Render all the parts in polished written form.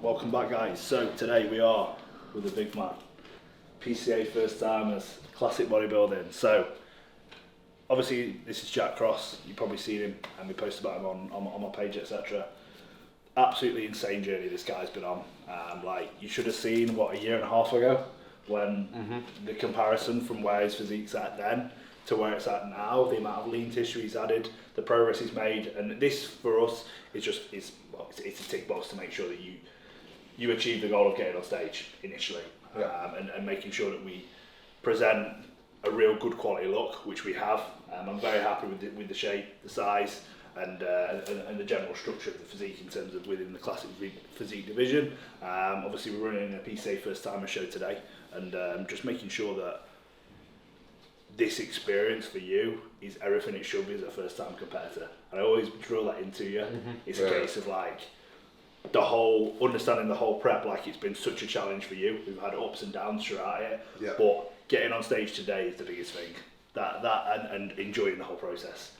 Welcome back, guys. So today we are with a big man, PCA first timers, classic bodybuilding. So obviously this is Jack Cross. You've probably seen him and we post about him on my page, etc. Absolutely insane journey this guy's been on. Like you should have seen what, a year and a half ago when the comparison from where his physique's at then to where it's at now, the amount of lean tissue he's added, the progress he's made, and this for us is just it's a tick box to make sure that you achieve the goal of getting on stage initially, and making sure that we present a real good quality look, which we have. I'm very happy with the shape, the size, and the general structure of the physique in terms of within the classic physique division. Obviously we're running a PCA first timer show today, and just making sure that this experience for you is everything it should be as a first time competitor. And I always drill that into you. It's a case of like understanding the whole prep, like it's been such a challenge for you. We've had ups and downs throughout it, but getting on stage today is the biggest thing. That and enjoying the whole process.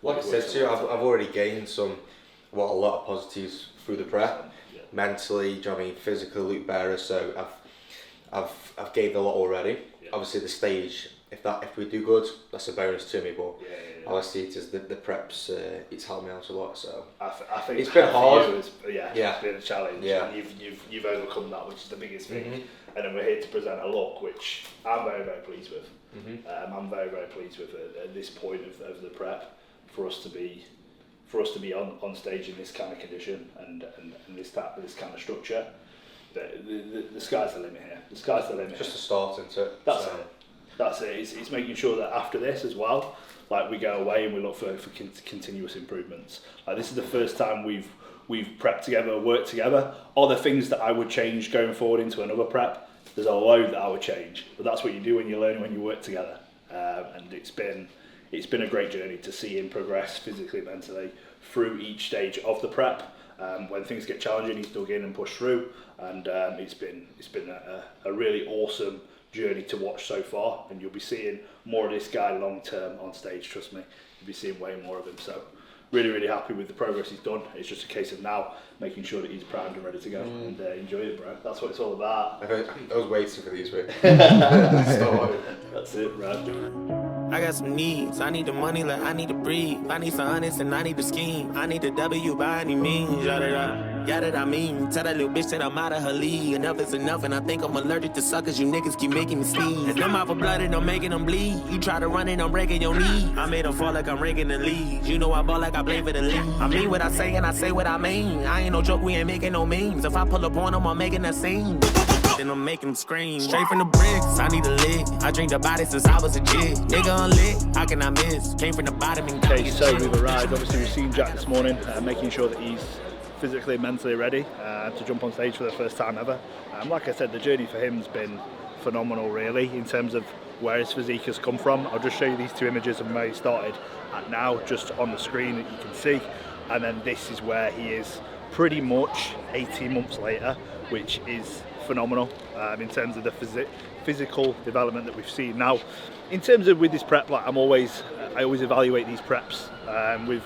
Like I said to you, I've already gained a lot of positives through the prep. Mentally, do you know what I mean? Physically, look better. So I've gained a lot already. Obviously the stage, if we do good, that's a bonus to me. But I see it as the preps. It's helped me out a lot. So I think it's been hard. It's been a challenge. And you've overcome that, which is the biggest thing. And then we're here to present a look which I'm very, very pleased with. I'm very, very pleased with at this point of the prep for us to be on stage in this kind of condition and this kind of structure. The sky's the limit here. The sky's the limit. Just a start into it. That's it. It's making sure that after this as well, like we go away and we look for continuous improvements. Like this is the first time we've prepped together, worked together. Are there things that I would change going forward into another prep? There's a load that I would change, but that's what you do when you learn, when you work together. And it's been a great journey to see him progress physically, mentally through each stage of the prep. When things get challenging, he's dug in and pushed through, and it's been a really awesome journey to watch so far. And you'll be seeing more of this guy long term on stage. Trust me, you'll be seeing way more of him. So really, really happy with the progress he's done. It's just a case of now making sure that he's primed and ready to go and enjoy it, bro. That's what it's all about. I was waiting for these weeks. That's it, bro. I got some needs. I need the money like I need to breathe. I need some honest and I need the scheme. I need the W by any means. Yada I mean. Tell that little bitch that I'm out of her league. Enough is enough, and I think I'm allergic to suckers. You niggas keep making me sneeze. And I'm out for blood and I'm making them bleed. You try to run it, I'm breaking your knee. I made them fall like I'm raking the leaves. You know I ball like I play for the league. I mean what I say and I say what I mean. I ain't no joke, we ain't making no memes. If I pull up on them, I'm making a scene. Then I'm making them scream. Straight from the bricks, I need a lick. I drink the body since I was a kid. Nigga unlit, how can I miss? Came from the bottom and okay, so we've arrived. Obviously we've seen Jack this morning, making sure that he's physically and mentally ready to jump on stage for the first time ever. Like I said, the journey for him has been phenomenal really in terms of where his physique has come from. I'll just show you these two images of where he started at now, just on the screen that you can see. And then this is where he is pretty much 18 months later, which is phenomenal in terms of the physical development that we've seen. Now, in terms of with this prep, like I always evaluate these preps with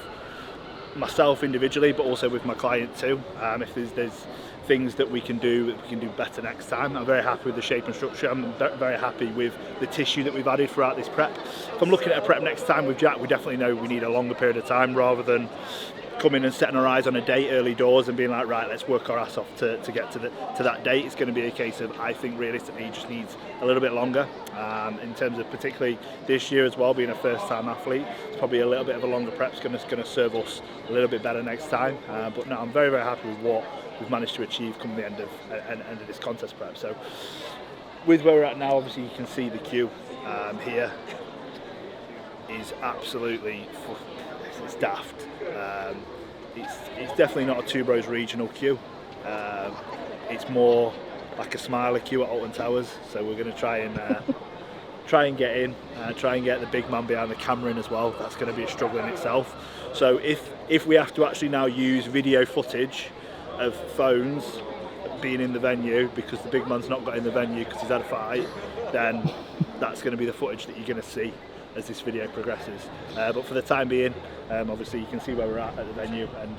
myself individually, but also with my client too. If there's things that we can do better next time. I'm very happy with the shape and structure. I'm very happy with the tissue that we've added throughout this prep. If I'm looking at a prep next time with Jack, we definitely know we need a longer period of time rather than coming and setting our eyes on a date early doors and being like, right, let's work our ass off to get to that date. It's going to be a case of, I think realistically he just needs a little bit longer in terms of particularly this year as well, being a first time athlete. It's probably a little bit of a longer prep's going to serve us a little bit better next time, but no, I'm very, very happy with what we've managed to achieve come the end of this contest prep. So with where we're at now, obviously you can see the queue here is absolutely it's daft. It's definitely not a Two Bros regional queue. It's more like a smiler queue at Alton Towers. So we're going to try and get in, try and get the big man behind the camera in as well. That's going to be a struggle in itself. So if we have to actually now use video footage of phones being in the venue because the big man's not got in the venue because he's had a fight, then that's going to be the footage that you're going to see as this video progresses. But for the time being, obviously you can see where we're at the venue, and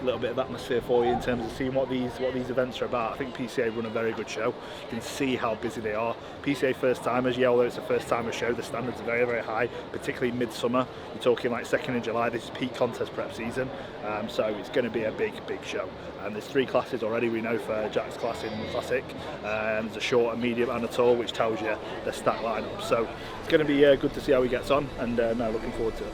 little bit of atmosphere for you in terms of seeing what these events are about. I think PCA run a very good show. You can see how busy they are. PCA first timers, yeah, although it's a first timer show, the standards are very, very high, particularly midsummer. You're talking like 2nd of July, this is peak contest prep season, so it's going to be a big show. And there's 3 classes already, we know, for Jack's class in Classic. There's a short, a medium and a tall, which tells you the stack lineup. So it's going to be good to see how he gets on, and no, looking forward to it.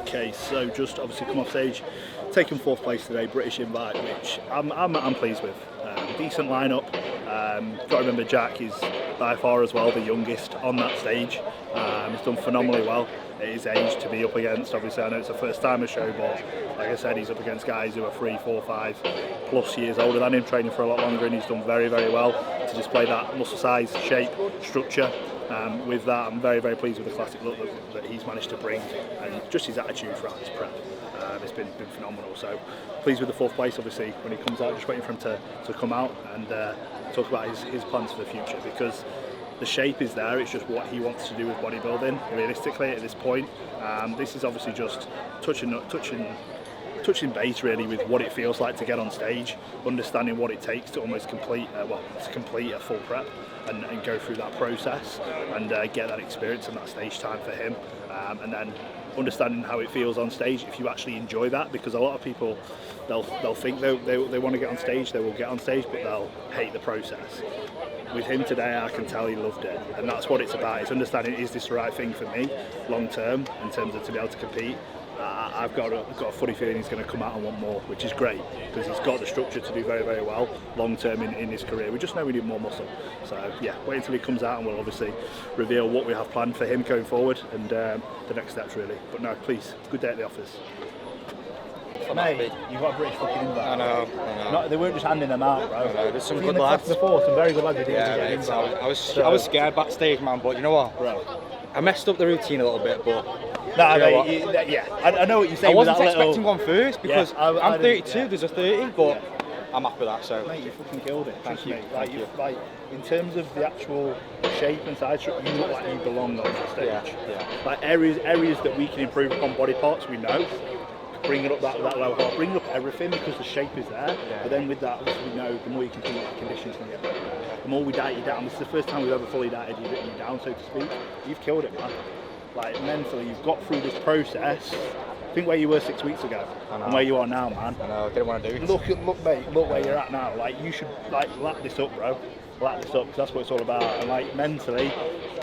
Okay, so just obviously come off stage, taken 4th place today, British invite, which I'm pleased with. Decent lineup. Got to remember Jack is by far as well the youngest on that stage. He's done phenomenally well at his age to be up against. Obviously, I know it's a first timer show, but like I said, he's up against guys who are 3, 4, 5 plus years older than him, training for a lot longer, and he's done very, very well to display that muscle size, shape, structure. With that, I'm very, very pleased with the classic look that he's managed to bring, and just his attitude throughout his prep. It's been phenomenal. So pleased with the 4th place. Obviously, when he comes out, just waiting for him to come out and talk about his plans for the future, because the shape is there. It's just what he wants to do with bodybuilding. Realistically, at this point, this is obviously just touching base really with what it feels like to get on stage, understanding what it takes to almost complete a full prep and go through that process and get that experience and that stage time for him, and then understanding how it feels on stage if you actually enjoy that, because a lot of people they'll think they want to get on stage, they will get on stage, but they'll hate the process. With him today, I can tell he loved it, and that's what it's about. It's understanding, is this the right thing for me long term in terms of to be able to compete. I've got a funny feeling he's going to come out and want more, which is great, because he's got the structure to do very, very well long term in his career. We just know we need more muscle. So yeah, wait until he comes out and we'll obviously reveal what we have planned for him going forward and the next steps really. But no, please, good day at the office. Mate, you've got a British fucking invite. I know. No, they weren't just handing them out, bro. I know, there's some good lads. Before, some very good lads. I was scared backstage, man, but you know what? Bro. I messed up the routine a little bit, but No, yeah, I know what you're saying. I wasn't expecting one first because Yeah, I'm 32, there's a 30, but I'm happy with that. So mate, you fucking killed it. Thank you. Like, like in terms of the actual shape and size, you look like you belong on the stage. Yeah. Like areas that we can improve upon body parts, we know. Bring it up that level, bring up everything because the shape is there. Yeah. But then with that, we know the more you continue, the conditions can get better. The more we diet you down. This is the first time we've ever fully dieted you down, so to speak. You've killed it, man. Like mentally, you've got through this process. Think where you were 6 weeks ago and where you are now, man. I know, I didn't want to do it. Look, mate, look where you're at now. Like, you should lap this up, bro. Lap this up, because that's what it's all about. And like mentally,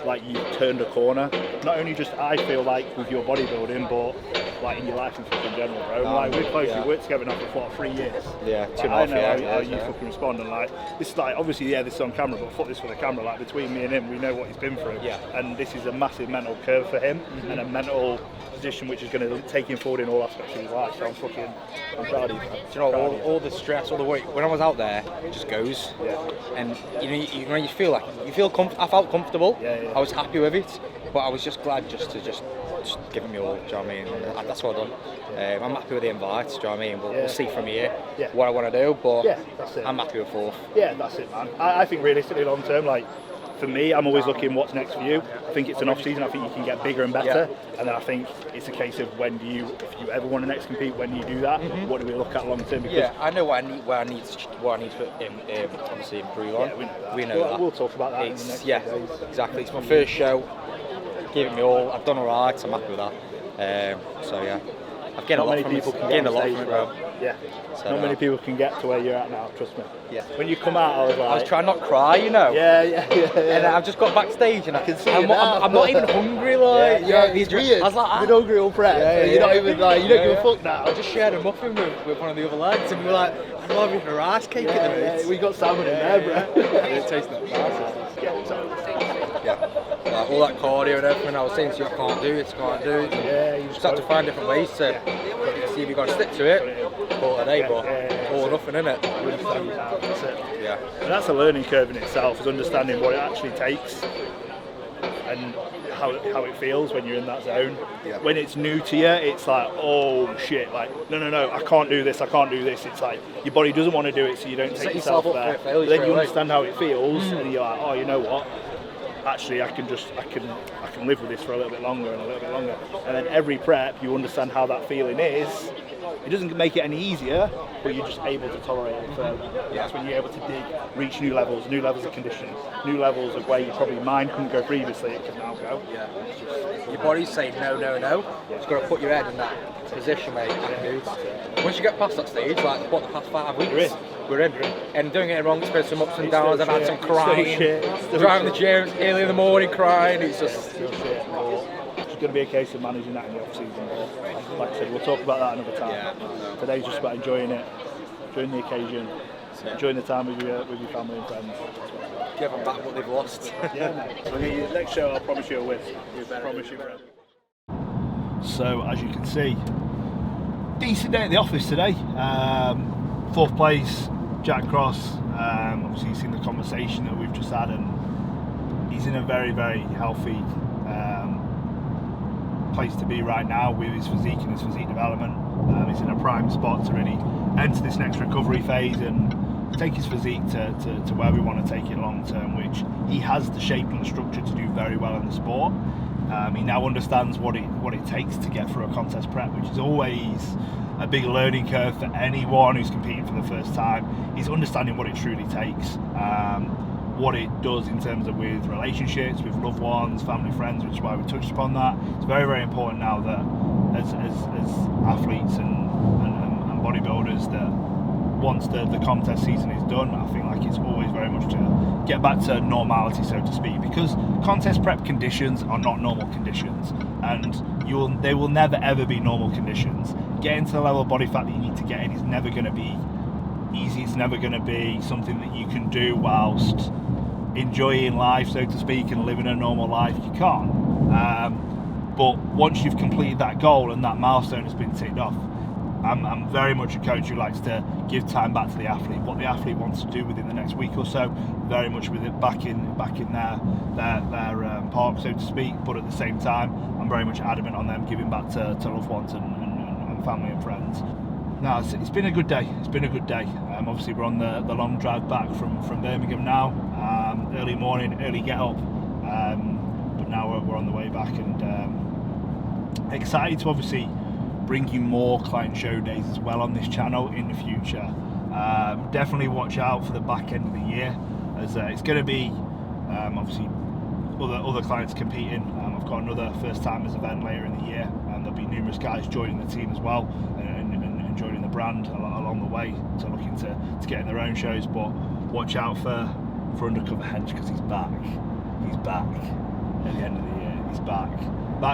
like you've turned a corner. Not only just I feel like with your bodybuilding, but like in your life in general, bro. Like we're close, we worked together now for 3 years. Yeah, like, 2.5 I know years. how you fucking respond, and like this is like obviously this is on camera, but fuck this for the camera. Like between me and him, we know what he's been through. Yeah. And this is a massive mental curve for him, and a mental position which is going to take him forward in all aspects of his life. So I'm proud of you. Do you know, all the stress, all the work, when I was out there, it just goes. Yeah. And when you feel like, I felt comfortable. Yeah. I was happy with it, but I was just glad just give it me all, do you know what I mean? And that's what I've done. I'm happy with the invite, do you know what I mean? We'll see from here what I want to do, but yeah, that's it. I'm happy with 4th. Yeah, that's it, man. I think realistically long term, like for me, I'm always looking what's next for you. I think it's an off season. I think you can get bigger and better, and then I think it's a case of if you ever want to next compete, when do you do that? What do we look at long term? Because I know what I need to obviously improve on. Yeah, we know that. We'll talk about that in the next few days. Exactly. It's my first show. Give it me all. I've done alright. I'm happy with that. So yeah, I've gained a lot from it. Bro. Yeah. So, not many people can get to where you're at now, trust me. Yeah. When you come out, I was trying not to cry, you know. Yeah. And I've just got backstage and I can see I'm now. not even hungry, like. It's weird. I was like, you're hungry all prep. You're not even like, you don't give a fuck now. I just shared a muffin with one of the other lads and we were like, I'm having a rice cake at the minute. We got salmon in there, bro. It tastes like all that cardio and everything, I was saying to you, I can't do it. Yeah, you just have to find different ways to see if you've got to stick to it. Call it a day, but all or nothing, innit? That's it. Yeah. And that's a learning curve in itself, is understanding what it actually takes and how it feels when you're in that zone. Yeah. When it's new to you, it's like, oh shit, like no, I can't do this. It's like your body doesn't want to do it, so you don't take yourself there. But then you understand how it feels, and you're like, oh, you know what? Actually, I can live with this for a little bit longer and a little bit longer. And then every prep, you understand how that feeling is. It doesn't make it any easier, but you're just able to tolerate it further. That's when you're able to reach new levels of conditioning, new levels of where you probably mind couldn't go previously, it can now go. Yeah. Your body's saying no. It's got to put your head in that position where you can move. Once you get past that stage, like the past 5 weeks, we're in. And doing it wrong, it's been some ups and downs. I've had some crying, driving the gym early in the morning crying. It's just still shit. It's going to be a case of managing that in the off season. Like I said, we'll talk about that another time. Yeah. Today's just about enjoying it, enjoying the occasion, enjoying the time with your family and friends. Give them back what they've lost. Yeah, mate. So next show, I'll promise you a win. Promise you, bro. So as you can see, decent day at the office today. 4th place, Jack Cross. Obviously, you've seen the conversation that we've just had, and he's in a very, very healthy place to be right now with his physique and his physique development. He's in a prime spot to really enter this next recovery phase and take his physique to where we want to take it long term, which he has the shape and the structure to do very well in the sport. He now understands what it takes to get through a contest prep, which is always a big learning curve for anyone who's competing for the first time. He's understanding what it truly takes, what it does in terms of with relationships, with loved ones, family, friends, which is why we touched upon that. It's very, very important now that as athletes and bodybuilders, that once the contest season is done, I think like it's always very much to get back to normality, so to speak, because contest prep conditions are not normal conditions, and they will never ever be normal conditions. Getting to the level of body fat that you need to get in is never going to be easy. It's never going to be something that you can do whilst enjoying life, so to speak, and living a normal life. You can't. But once you've completed that goal and that milestone has been ticked off, I'm very much a coach who likes to give time back to the athlete. What the athlete wants to do within the next week or so, very much with it back in their park, so to speak. But at the same time, I'm very much adamant on them giving back to loved ones and family and friends. No, it's been a good day. Obviously, we're on the long drive back from Birmingham now. Early morning, early get up. But now we're on the way back, and excited to obviously bring you more client show days as well on this channel in the future. Definitely watch out for the back end of the year, as it's going to be obviously other clients competing. I've got another first timers event later in the year, and there'll be numerous guys joining the team as well and joining the brand along the way, so looking to get in their own shows. But watch out for Undercover Hench, because he's back at the end of the year. He's back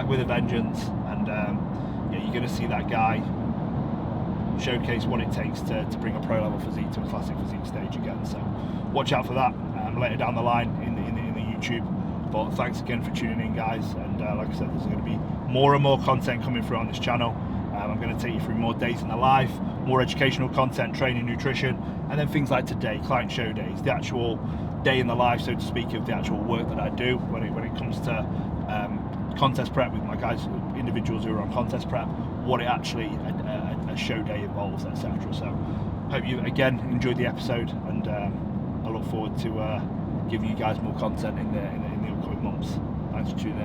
with a vengeance, and you're going to see that guy showcase what it takes to bring a pro level physique to a classic physique stage again. So watch out for that later down the line in the YouTube. But thanks again for tuning in, guys, and like I said, there's going to be more and more content coming through on this channel. I'm going to take you through more days in the life, more educational content, training, nutrition, and then things like today, client show days, the actual day in the life, so to speak, of the actual work that I do when it comes to contest prep with my guys, individuals who are on contest prep, what it actually a show day involves, etc. So hope you again enjoyed the episode, and I look forward to giving you guys more content in the upcoming months. Thanks for tuning in.